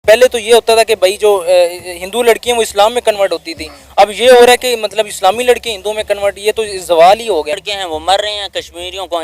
पहले तो ये होता था कि भाई जो हिंदू लड़कियां वो इस्लाम में कन्वर्ट होती थी, अब ये हो रहा है कि मतलब इस्लामी लड़के हिंदू में कन्वर्ट, ये तो जवाल ही हो गया। लड़के हैं वो मर रहे हैं, कश्मीरियों को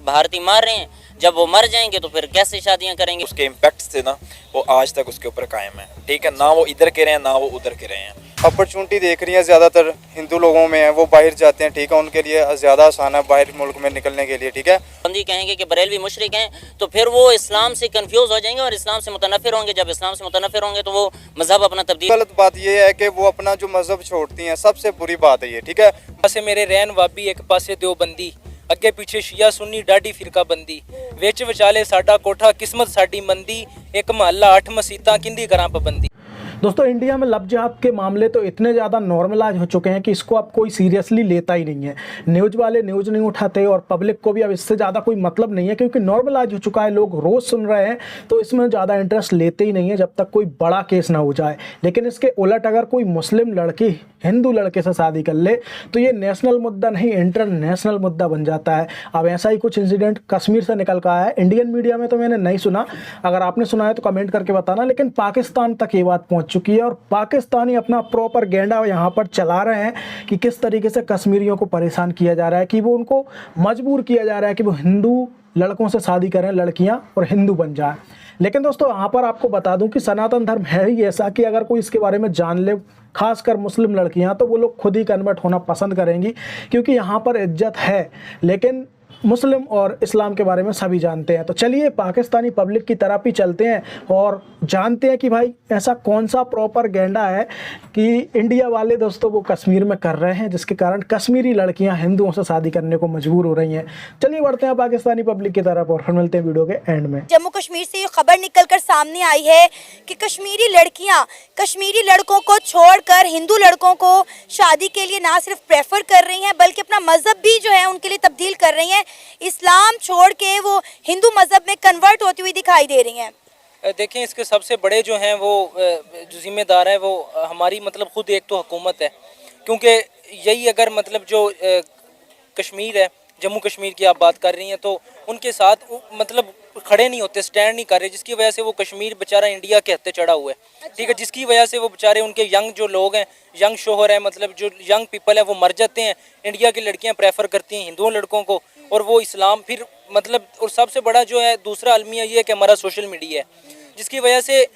भारतीय मार रहे हैं, जब वो मर जाएंगे तो फिर कैसे शादियां करेंगे। उसके इम्पैक्ट से ना वो आज तक उसके ऊपर कायम है, ठीक है, ना वो इधर के रहे हैं ना वो उधर के रहे हैं। अपॉर्चुनिटी देख रही है ज़्यादातर हिंदू लोगों में है, वो बाहर जाते हैं, ठीक है, उनके लिए ज़्यादा आसान है बाहर मुल्क में निकलने के लिए, ठीक है। बंदी कहेंगे कि बरेलवी मुशरिक हैं तो फिर वो इस्लाम से कंफ्यूज हो जाएंगे और इस्लाम से मुतनफ़िर होंगे, जब इस्लाम से मुतनफ़िर होंगे तो वो मज़हब अपना तब्दील। गलत बात ये है कि वो अपना जो मज़हब छोड़ती हैं, सबसे बुरी बात है ये, ठीक है। पासे मेरे रैन वाबी, एक पासे देवबंदी, अगे पीछे शिया सुन्नी डाडी फिरका बंदी, विच विचाले साडा कोठा किस्मत साडी मंदी, एक महल्ला 8 मसीतां किंदी करां पाबंदी। दोस्तों इंडिया में लव जिहाद के मामले तो इतने ज़्यादा नॉर्मलाइज हो चुके हैं कि इसको अब कोई सीरियसली लेता ही नहीं है। न्यूज़ वाले न्यूज़ नहीं उठाते और पब्लिक को भी अब इससे ज़्यादा कोई मतलब नहीं है, क्योंकि नॉर्मलाइज हो चुका है, लोग रोज़ सुन रहे हैं तो इसमें ज़्यादा इंटरेस्ट लेते ही नहीं है जब तक कोई बड़ा केस ना हो जाए। लेकिन इसके उलट अगर कोई मुस्लिम लड़की हिंदू लड़के से शादी कर ले तो ये नेशनल मुद्दा नहीं इंटरनेशनल मुद्दा बन जाता है। अब ऐसा ही कुछ इंसिडेंट कश्मीर से निकल कर आया है। इंडियन मीडिया में तो मैंने नहीं सुना, अगर आपने सुना है तो कमेंट करके बताना, लेकिन पाकिस्तान तक ये बात पहुंच चुकी है और पाकिस्तानी अपना प्रॉपर गेंडा यहाँ पर चला रहे हैं कि किस तरीके से कश्मीरियों को परेशान किया जा रहा है, कि वो उनको मजबूर किया जा रहा है कि वो हिंदू लड़कों से शादी करें लड़कियां और हिंदू बन जाएं। लेकिन दोस्तों यहाँ पर आपको बता दूं कि सनातन धर्म है ही ऐसा कि अगर कोई इसके बारे में जान ले, खासकर मुस्लिम लड़कियां, तो वो लोग खुद ही कन्वर्ट होना पसंद करेंगी, क्योंकि यहाँ पर इज्जत है। लेकिन मुस्लिम और इस्लाम के बारे में सभी जानते हैं। तो चलिए पाकिस्तानी पब्लिक की तरफ ही चलते हैं और जानते हैं कि भाई ऐसा कौन सा प्रॉपर गेंडा है कि इंडिया वाले दोस्तों वो कश्मीर में कर रहे हैं, जिसके कारण कश्मीरी लड़कियां हिंदुओं से शादी करने को मजबूर हो रही हैं। चलिए बढ़ते हैं पाकिस्तानी पब्लिक की तरफ और फिर मिलते हैं वीडियो के एंड में। जम्मू कश्मीर से ये खबर निकलकर सामने आई है कि कश्मीरी लड़कियां कश्मीरी लड़कों को छोड़कर हिंदू लड़कों को शादी के लिए ना सिर्फ प्रेफर कर रही हैं बल्कि अपना मजहब भी जो है उनके लिए तब्दील कर रही हैं। इस्लाम छोड़ के वो हिंदू मजहब में कन्वर्ट होती हुई दिखाई दे रही हैं। देखें इसके सबसे बड़े जो हैं वो जो जिम्मेदार हैं वो हमारी मतलब खुद एक तो हुकूमत है, क्योंकि यही अगर मतलब जो कश्मीर है, जम्मू कश्मीर की आप बात कर रही हैं, तो उनके साथ मतलब खड़े नहीं होते, स्टैंड नहीं कर रहे, जिसकी वजह से वो कश्मीर बेचारा इंडिया के हत्थे चढ़ा हुआ है, ठीक है, जिसकी वजह से वो बेचारे उनके यंग जो लोग हैं, यंग शोहर है, मतलब जो यंग पीपल है वो मर जाते हैं। इंडिया की लड़कियां प्रेफर करती हैं हिंदू लड़कों को और वो इस्लाम फिर मतलब, और सबसे बड़ा जो है दूसरा अलमिया ये है कि हमारा सोशल मीडिया है, जिसकी वजह से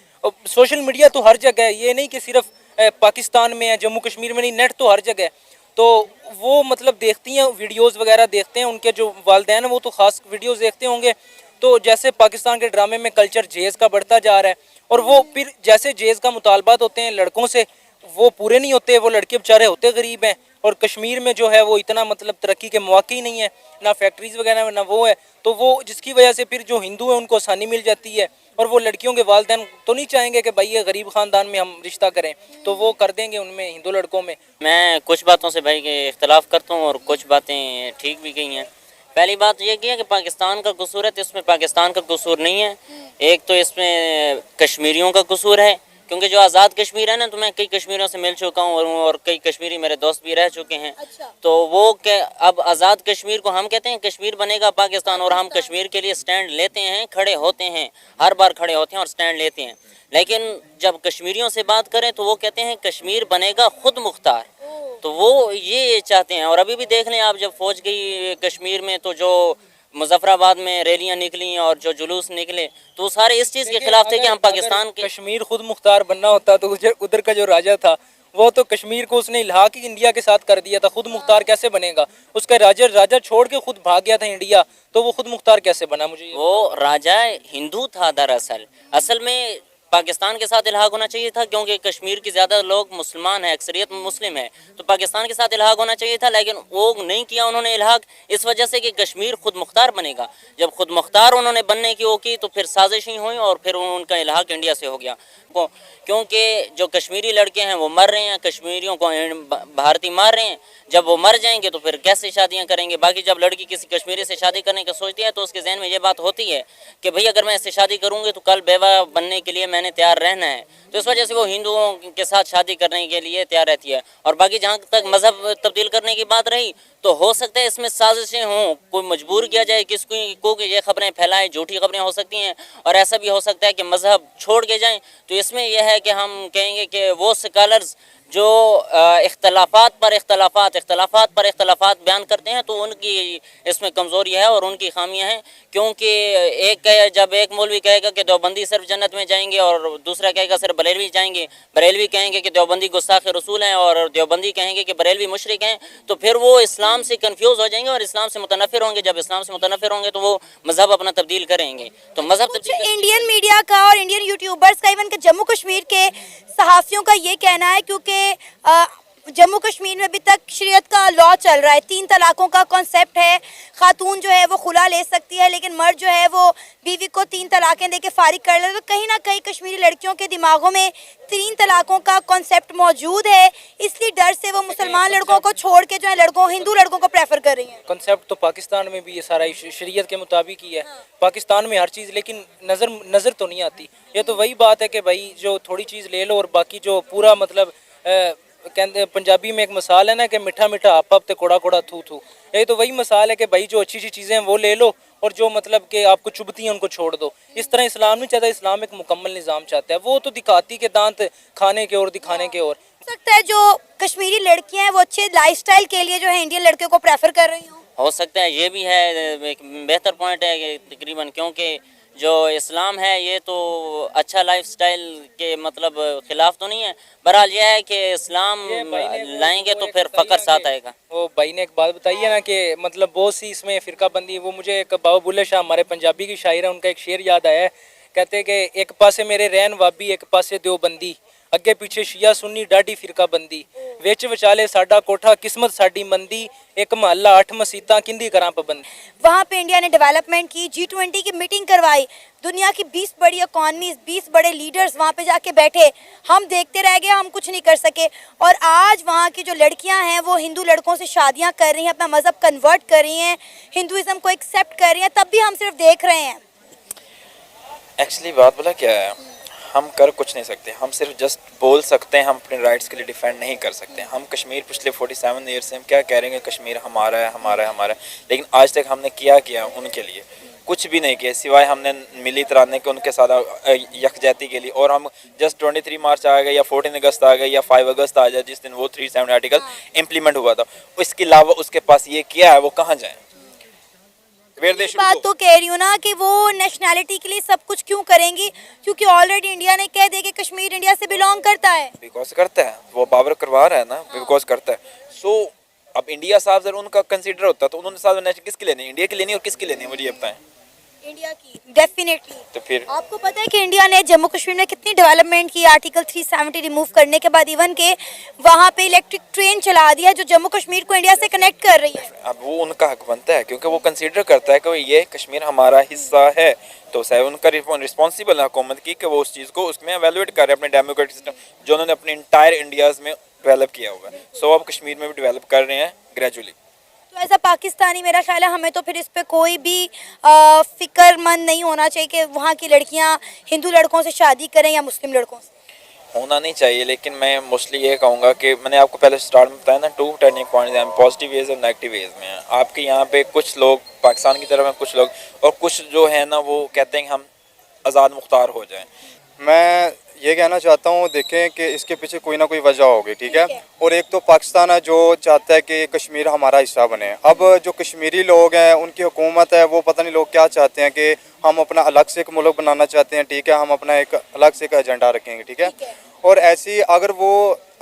सोशल मीडिया तो हर जगह है, ये नहीं कि सिर्फ पाकिस्तान में है, जम्मू कश्मीर में नहीं, नेट तो हर जगह है। तो वो मतलब देखती हैं वीडियोस वगैरह देखते हैं, उनके जो वालिदैन हैं वो तो ख़ास वीडियोस देखते होंगे। तो जैसे पाकिस्तान के ड्रामे में कल्चर जेज़ का बढ़ता जा रहा है और वो फिर जैसे जेज़ का मुतालबात होते हैं लड़कों से वो पूरे नहीं होते, वो लड़के बेचारे होते गरीब हैं। और कश्मीर में जो है वो इतना मतलब तरक्की के मौके ही नहीं है, ना फैक्ट्रीज़ वगैरह में ना वो है, तो वो जिसकी वजह से फिर जो हिंदू है उनको आसानी मिल जाती है और वो लड़कियों के वालिदैन तो नहीं चाहेंगे कि भाई ये गरीब ख़ानदान में हम रिश्ता करें, तो वो कर देंगे उनमें हिंदू लड़कों में। मैं कुछ बातों से भाई के इख्तलाफ करता हूँ और कुछ बातें ठीक भी गई हैं। पहली बात ये की है कि पाकिस्तान का कसूर है, तो इसमें पाकिस्तान का कसूर नहीं है, एक तो इसमें कश्मीरियों का कसूर है, क्योंकि जो आज़ाद कश्मीर है ना, तो मैं कई कश्मीरियों से मिल चुका हूँ और कई कश्मीरी मेरे दोस्त भी रह चुके हैं। तो वो के अब आज़ाद कश्मीर को हम कहते हैं कश्मीर बनेगा पाकिस्तान, और हम कश्मीर के लिए स्टैंड लेते हैं, खड़े होते हैं, हर बार खड़े होते हैं और स्टैंड लेते हैं। लेकिन जब कश्मीरियों से बात करें तो वो कहते हैं कश्मीर बनेगा खुद मुख्तार, तो वो ये चाहते हैं। और अभी भी देख लें आप, जब फौज गई कश्मीर में तो जो मुजफ्फराबाद में रैलियां निकली और जो जुलूस निकले तो सारे इस चीज़ के खिलाफ थे कि हम पाकिस्तान के कश्मीर खुद मुख्तार बनना होता तो उधर का जो राजा था वो तो कश्मीर को उसने इल्हाक ही इंडिया के साथ कर दिया था, खुद मुख्तार कैसे बनेगा? उसका राजा छोड़ के खुद भाग गया था इंडिया, तो वो खुद मुख्तार कैसे बना? मुझे वो राजा हिंदू था दरअसल, असल में पाकिस्तान के साथ इल्हाक होना चाहिए था, क्योंकि कश्मीर के ज़्यादा लोग मुसलमान हैं, अक्सरियत मुस्लिम है, तो पाकिस्तान के साथ इल्हाक होना चाहिए था, लेकिन वो नहीं किया उन्होंने इल्हाक, इस वजह से कि कश्मीर खुद मुख्तार बनेगा। जब खुद मुख्तार उन्होंने बनने की वो की तो फिर साजिशें हुई और फिर उनका इल्हाक इंडिया से हो गया, क्योंकि जो कश्मीरी लड़के हैं वो मर रहे हैं, कश्मीरियों को भारतीय मार रहे हैं, जब वो मर जाएंगे तो फिर कैसे शादियां करेंगे। बाकी जब लड़की किसी कश्मीरी से शादी करने का सोचती है तो उसके जहन में ये बात होती है कि भाई अगर मैं इससे शादी करूँगी तो कल बेवा बनने के लिए मैं मैंने तैयार रहना है, तो इस वजह से वो हिंदुओं के साथ शादी करने के लिए तैयार रहती है। और बाकी जहाँ तक मज़हब तब्दील करने की बात रही, तो हो सकता है इसमें साजिशें हों, कोई मजबूर किया जाए किसको कि ये खबरें फैलाएं, झूठी खबरें हो सकती हैं। और ऐसा भी हो सकता है कि मज़हब छोड़ के जाएं, तो इसमें यह है कि हम कहेंगे कि वो स्कॉलर्स जो इख्तलाफात पर इख्तलाफात बयान करते हैं, तो उनकी इसमें कमज़ोरी है और उनकी खामियां हैं। क्योंकि जब एक मौलवी कहेगा कि देवबंदी सिर्फ जन्नत में जाएंगे और दूसरा कहेगा सिर्फ बरेलवी जाएंगे, बरेलवी कहेंगे कि देवबंदी गुस्ताख रसूल हैं और देवबंदी कहेंगे कि बरेलवी मुशरिक हैं, तो फिर वो इस्लाम से कन्फ्यूज़ हो जाएंगे और इस्लाम से मुतनफ़िर होंगे। जब इस्लाम से मुतनफ़िर होंगे तो वो मज़हब अपना तब्दील करेंगे। तो मज़हब कुछ इंडियन मीडिया का और इंडियन यूट्यूबर्स का, इवन के जम्मू कश्मीर के सहाफ़ियों का ये कहना है, क्योंकि जम्मू कश्मीर में अभी तक शरीयत का लॉ चल रहा है, 3 तलाक़ों का कॉन्सेप्ट है। खातून जो है वो खुला ले सकती है, लेकिन मर्द जो है वो बीवी को 3 तलाक़ें दे के फारिग कर ले। तो कहीं ना कहीं कश्मीरी लड़कियों के दिमागों में 3 तलाक़ों का कॉन्सेप्ट मौजूद है, इसलिए डर से वो मुसलमान लड़कों को छोड़ के जो है हिंदू लड़कों को प्रेफर कर रही हैं। कॉन्सेप्ट तो पाकिस्तान में भी ये सारा शरीयत के मुताबिक ही है, पाकिस्तान में हर चीज़, लेकिन नज़र तो नहीं आती। ये तो वही बात है कि भाई जो थोड़ी चीज़ ले लो और बाकी जो पूरा मतलब कहते पंजाबी में एक मिसाल है ना कि मीठा मीठा आप ते कोड़ा कोड़ा थू थू, यही तो वही मिसाल है कि भाई जो अच्छी चीज़ें हैं वो ले लो और जो मतलब कि आपको चुभती हैं उनको छोड़ दो। इस तरह इस्लाम नहीं चाहता, इस्लाम एक मुकम्मल निज़ाम चाहता है। वो तो दिखाती के दांत खाने के और दिखाने के। और हो सकता है जो कश्मीरी लड़कियां हैं वो अच्छे लाइफस्टाइल के लिए जो है इंडियन लड़कियों को प्रेफर कर रही हो सकता है। ये भी है, एक बेहतर पॉइंट है कि तकरीबन, क्योंकि जो इस्लाम है ये तो अच्छा लाइफस्टाइल के मतलब ख़िलाफ़ तो नहीं है। बहरहाल ये है कि इस्लाम लाएंगे तो फिर फ़क्र साथ आएगा। वो भाई ने एक बात बताई है ना कि मतलब बहुत सी इसमें फ़िरका बंदी, वो मुझे एक बाबा बुल्ले शाह हमारे पंजाबी की शायर है, उनका एक शेर याद आया है। कहते कि एक पासे मेरे रहन वाबी एक पासे देवबंदी, अगे पीछे शिया सुन्नी डाढ़ी फिरका बंदी, विच विचाले साडा कोठा किस्मत साडी मंदी, एक महल्ला 8 मसीतां किंदी करां पाबंदी। वहाँ पे इंडिया ने डेवलपमेंट की, G20 की मीटिंग करवाई, दुनिया की 20 बड़ी इकॉनमीज, 20 बड़े लीडर्स वहाँ पे जाके बैठे, हम देखते रह गए, हम कुछ नहीं कर सके। और आज वहाँ की जो लड़कियाँ हैं वो हिंदू लड़कों से शादियाँ कर रही हैं, अपना मज़हब कन्वर्ट कर रही हैं, हिंदुज़म को एक्सेप्ट कर रही हैं, तब भी हम सिर्फ देख रहे हैं। एक्चुअली बात बोला क्या है, हम कर कुछ नहीं सकते, हम सिर्फ जस्ट बोल सकते हैं, हम अपने राइट्स के लिए डिफेंड नहीं कर सकते। हम कश्मीर पिछले 47 ईयर से हम क्या कह रहे हैं कि कश्मीर हमारा है, हमारा है, हमारा है, लेकिन आज तक हमने किया उनके लिए कुछ भी नहीं किया, सिवाय हमने मिली तराने के उनके साथ यकजहती के लिए। और हम जस्ट 23 मार्च आ गए या 14 अगस्त आ गए या 5 अगस्त आ जाए, जिस दिन वो 370 आर्टिकल इम्प्लीमेंट हुआ था, इसके अलावा उसके पास ये किया है, वो कहाँ जाए? बात तो कह रही हूँ ना कि वो नेशनैलिटी के लिए सब कुछ क्यों करेंगी, क्योंकि ऑलरेडी इंडिया ने कह दिया कि कश्मीर इंडिया से बिलोंग करता है। बिकॉज करता है, वो बाबर करवा रहा है ना, बिकॉज करता है। सो अब इंडिया साहब जरा उनका कंसीडर होता तो उन्होंने साहब नेशनल किसकी लेनी, इंडिया की लेनी और किसकी लेनी, मुझे ये बताएं। इंडिया की डेफिनेटली। तो फिर आपको पता है कि इंडिया ने जम्मू कश्मीर में कितनी डेवलपमेंट की, आर्टिकल 370 रिमूव करने के बाद इवन के वहाँ पे इलेक्ट्रिक ट्रेन चला दिया जो जम्मू कश्मीर को इंडिया से कनेक्ट कर रही है। अब वो उनका हक बनता है, क्योंकि वो कंसीडर करता है कि ये कश्मीर हमारा हिस्सा है, तो शायद उनका रिस्पॉन्सिबल है हुकूमत की कि वो उस चीज़ को उसमें एवेलुएट करे अपने डेमोक्रेटिक सिस्टम जो उन्होंने अपने इंटायर इंडियाज़ में डेवलप किया हुआ है। सो अब कश्मीर में भी डेवलप कर रहे हैं ग्रेजुअली। तो ऐसा पाकिस्तानी, मेरा ख्याल है हमें तो फिर इस पे कोई भी फिक्रमंद नहीं होना चाहिए कि वहाँ की लड़कियाँ हिंदू लड़कों से शादी करें या मुस्लिम लड़कों से। होना नहीं चाहिए, लेकिन मैं मोस्टली ये कहूँगा कि मैंने आपको पहले स्टार्ट में बताया ना, 2 टर्निंग पॉइंट्स हैं, पॉजिटिव वेज और नेगेटिव वेज में हैं। आपके यहाँ पे कुछ लोग पाकिस्तान की तरफ हैं, कुछ लोग, और कुछ जो है ना वो कहते हैं कि हम आज़ाद मुख्तार हो जाएं। मैं ये कहना चाहता हूँ, देखें कि इसके पीछे कोई ना कोई वजह होगी, ठीक है। और एक तो पाकिस्तान है जो चाहता है कि कश्मीर हमारा हिस्सा बने। अब जो कश्मीरी लोग हैं, उनकी हुकूमत है, वो पता नहीं लोग क्या चाहते हैं कि हम अपना अलग से एक मुल्क बनाना चाहते हैं, ठीक है, हम अपना एक अलग से एक एजेंडा रखेंगे, ठीक है। और ऐसी अगर वो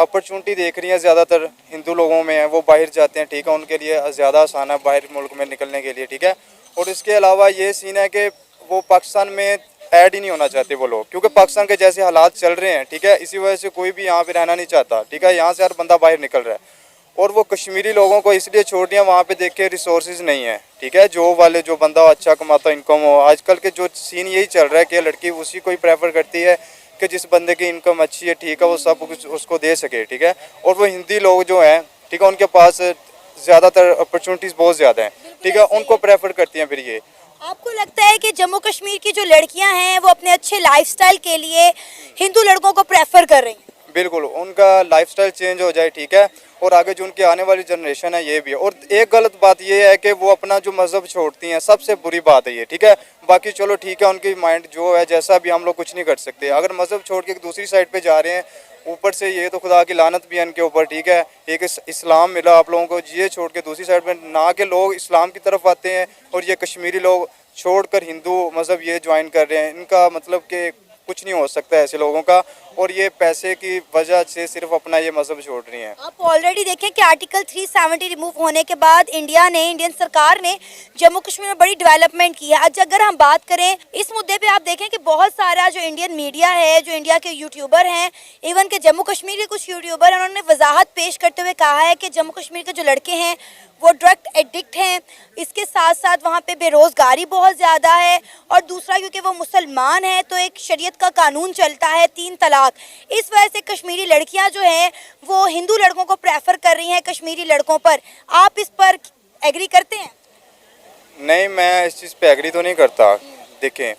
अपॉर्चुनिटी देख रही हैं, ज़्यादातर हिंदू लोगों में है, वो बाहर जाते हैं, ठीक है, उनके लिए ज़्यादा आसान है बाहर मुल्क में निकलने के लिए, ठीक है। और इसके अलावा ये सीन है कि वो पाकिस्तान में ऐड ही नहीं होना चाहते वो लोग, क्योंकि पाकिस्तान के जैसे हालात चल रहे हैं, ठीक है, इसी वजह से कोई भी यहाँ पे रहना नहीं चाहता, ठीक है। यहाँ से हर बंदा बाहर निकल रहा है और वो कश्मीरी लोगों को इसलिए छोड़ दिया, वहाँ पे देखे रिसोर्सेज नहीं है, ठीक है। जॉब वाले जो बंदा अच्छा कमाता, इनकम हो, आजकल के जो सीन यही चल रहा है कि लड़की उसी को ही प्रेफर करती है कि जिस बंदे की इनकम अच्छी है, ठीक है, वो सब कुछ उसको दे सके, ठीक है। और वो हिंदी लोग जो हैं, ठीक है, उनके पास ज़्यादातर अपॉर्चुनिटीज़ बहुत ज़्यादा हैं, ठीक है, उनको प्रेफर करती हैं फिर ये। آپ کو لگتا ہے کہ جموں کشمیر کی جو لڑکیاں ہیں وہ اپنے اچھے لائف سٹائل کے لیے ہندو لڑکوں کو پریفر کر رہی ہیں؟ بالکل ان کا لائف سٹائل چینج ہو جائے، ٹھیک ہے، اور آگے جو ان کی آنے والی جنریشن ہے یہ بھی ہے. اور ایک غلط بات یہ ہے کہ وہ اپنا جو مذہب چھوڑتی ہیں، سب سے بری بات ہے یہ، ٹھیک ہے. باقی چلو ٹھیک ہے، ان کی مائنڈ جو ہے جیسا بھی، ہم لوگ کچھ نہیں کر سکتے. اگر مذہب چھوڑ کے ایک دوسری سائڈ پہ جا رہے ہیں، اوپر سے یہ تو خدا کی لعنت بھی ہے ان کے اوپر، ٹھیک ہے. ایک اسلام ملا آپ لوگوں کو، یہ چھوڑ کے دوسری سائڈ پہ نہ کہ لوگ اسلام کی طرف آتے ہیں اور یہ کشمیری لوگ چھوڑ کر ہندو مذہب یہ جوائن کر رہے ہیں. ان کا مطلب کہ کچھ نہیں ہو سکتا ایسے لوگوں کا، اور یہ پیسے کی وجہ سے صرف اپنا یہ مذہب چھوڑ رہی ہیں. آپ آلریڈی دیکھیں کہ آرٹیکل 370 ریموو ہونے کے بعد انڈین سرکار نے جموں کشمیر میں بڑی ڈیولپمنٹ کی ہے. آج اگر ہم بات کریں اس مدعے پہ، آپ دیکھیں کہ بہت سارا جو انڈین میڈیا ہے، جو انڈیا کے یوٹیوبر ہیں، ایون کہ جموں کشمیر کے کچھ یوٹیوبر ہیں، انہوں نے وضاحت پیش کرتے ہوئے کہا ہے کہ جموں کشمیر کے جو لڑکے ہیں وہ ڈرگ ایڈکٹ ہیں. اس کے ساتھ ساتھ وہاں پہ بے روزگاری بہت زیادہ ہے، اور دوسرا کیونکہ وہ مسلمان ہیں تو ایک شریعت کا قانون چلتا ہے 3 طلاق. اس وجہ سے کشمیری لڑکیاں جو ہیں وہ ہندو لڑکوں کو پریفر کر رہی ہیں کشمیری لڑکوں پر. آپ اس پر ایگری کرتے ہیں؟ نہیں، میں اس چیز پہ ایگری تو نہیں کرتا. دیکھیں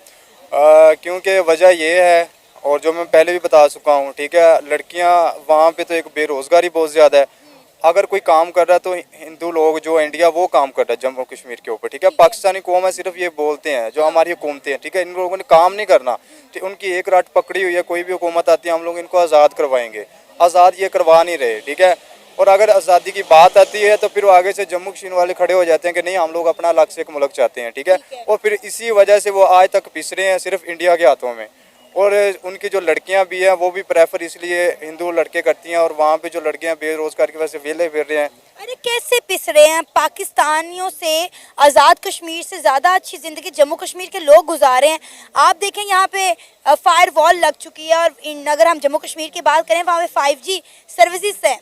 کیونکہ وجہ یہ ہے، اور جو میں پہلے بھی بتا چکا ہوں، ٹھیک ہے، لڑکیاں وہاں پہ تو ایک بے روزگاری بہت زیادہ ہے. اگر کوئی کام کر رہا ہے تو ہندو لوگ جو انڈیا وہ کام کر رہا ہے جموں کشمیر کے اوپر، ٹھیک ہے. پاکستانی قوم ہے صرف یہ بولتے ہیں، جو ہماری حکومتیں ہیں، ٹھیک ہے، ان لوگوں نے کام نہیں کرنا. ان کی ایک رٹ پکڑی ہوئی ہے، کوئی بھی حکومت آتی ہے ہم لوگ ان کو آزاد کروائیں گے. آزاد یہ کروا نہیں رہے، ٹھیک ہے. اور اگر آزادی کی بات آتی ہے تو پھر وہ آگے سے جموں کشمیر والے کھڑے ہو جاتے ہیں کہ نہیں، ہم لوگ اپنا الگ سے ایک ملک چاہتے ہیں، ٹھیک ہے. اور پھر اسی وجہ سے وہ آج تک پس رہے ہیں صرف انڈیا کے ہاتھوں میں. اور ان کی جو لڑکیاں بھی ہیں وہ بھی پریفر اس لیے ہندو لڑکے کرتی ہیں، اور وہاں پہ جو لڑکیاں بے روزگار کی وجہ سے ویلے پھر رہے ہیں. ارے کیسے پس رہے ہیں؟ پاکستانیوں سے، آزاد کشمیر سے زیادہ اچھی زندگی جموں کشمیر کے لوگ گزارے ہیں. آپ دیکھیں یہاں پہ فائر وال لگ چکی ہے، اور اگر ہم جموں کشمیر کی بات کریں وہاں پہ 5G سروسز ہیں،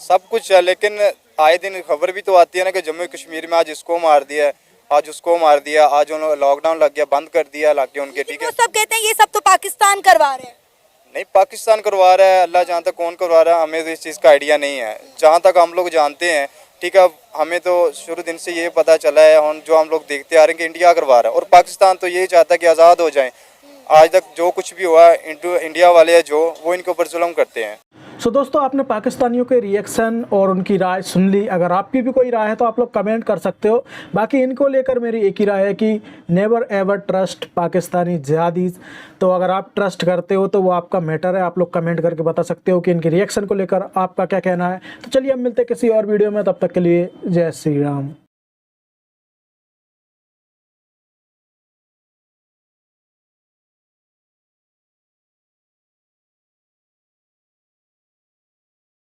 سب کچھ ہے. لیکن آئے دن خبر بھی تو آتی ہے نا کہ جموں کشمیر میں آج اس کو مار دیا ہے، آج اس کو مار دیا، آج انہوں لاک ڈاؤن لگ گیا، بند کر دیا علاقے ان کے، ٹھیک ہے. وہ سب کہتے ہیں یہ سب تو پاکستان کروا رہے ہیں. نہیں، پاکستان کروا رہا ہے، اللہ جہاں تک کون کروا رہا ہے ہمیں تو اس چیز کا آئیڈیا نہیں ہے. جہاں تک ہم لوگ جانتے ہیں، ٹھیک ہے، ہمیں تو شروع دن سے یہ پتہ چلا ہے، جو ہم لوگ دیکھتے آ رہے ہیں کہ انڈیا کروا رہا ہے، اور پاکستان تو یہی چاہتا ہے کہ آزاد ہو جائیں. آج تک جو کچھ بھی ہوا ہے انڈیا والے ہیں جو وہ ان کے اوپر ظلم کرتے ہیں. سو دوستوں، آپ نے پاکستانیوں کے ری ایکشن اور ان کی رائے سن لی. اگر آپ کی بھی کوئی رائے ہے تو آپ لوگ کمنٹ کر سکتے ہو. باقی ان کو لے کر میری ایک ہی رائے ہے کہ نیور ایور ٹرسٹ پاکستانی جہادیز. تو اگر آپ ٹرسٹ کرتے ہو تو وہ آپ کا میٹر ہے، آپ لوگ کمنٹ کر کے بتا سکتے ہو کہ ان کے ری ایکشن کو لے کر آپ کا کیا کہنا ہے. تو چلیے اب ملتے کسی اور ویڈیو میں، تب تک کے لیے جے شری رام.